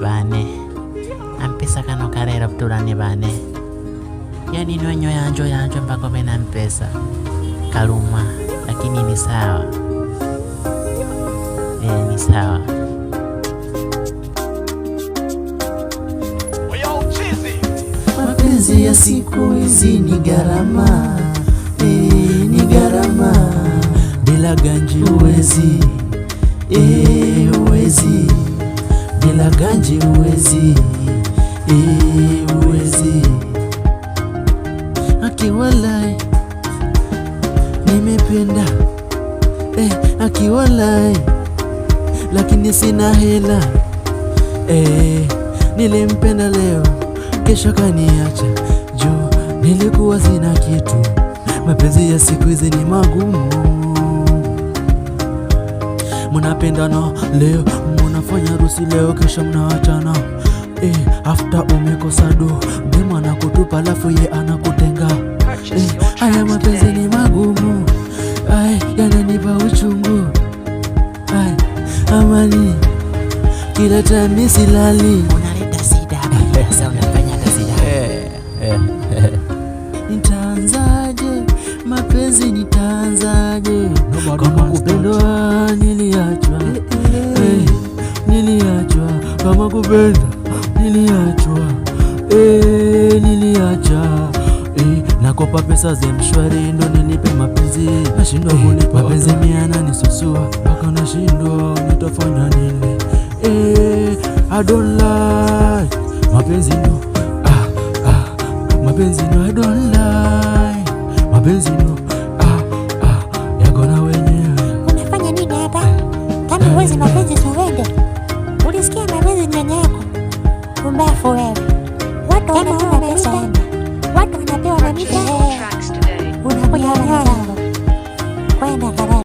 Bane ampesa kano karera putulane bane. Yani nwenyo yanjo mpaka bena mpesa kaluma, lakini ni sawa. Ni sawa. Mapenzi ya siku hizi ni gharama, ni gharama. Bila ganji uwezi, uwezi. Bila ganji uwezi, uwezi. Akiwalai nimependa, akiwalai lakini sina hela. Nilimpenda leo, kesho kaniacha juu nilikuwa sina kitu. Mapenzi ya siku hizi ni magumu. Mnapendana leo, mnafanya harusi leo, kesho mnaachana. After umekosa do, demu anakutupa alafu ye anakutenga. Haya mapenzi ni magumu, yananipa uchungu. Amani kila time silali, unaleta sida sasa, unafanya hata sida. Nitaanzaje mapenzi, nitaanzaje? Kama kupendwa niliachwa, niliachwa. Kama kupenda niliachwa, niliacha. Nakopa pesa za mshwari ndo nilipe mapenzi, nashindwa kulipa. Mapenzi yananisusua mpaka nashindwa nitafanya nini. I don't like mapenzi no, mapenzi no, I don't like mapenzi no, yako na wenyewe. Unafanya nini hapa? Kama huwezi mapenzi usiende. Ulisikia mapenzi nyanya yako? Kumbafu wewe.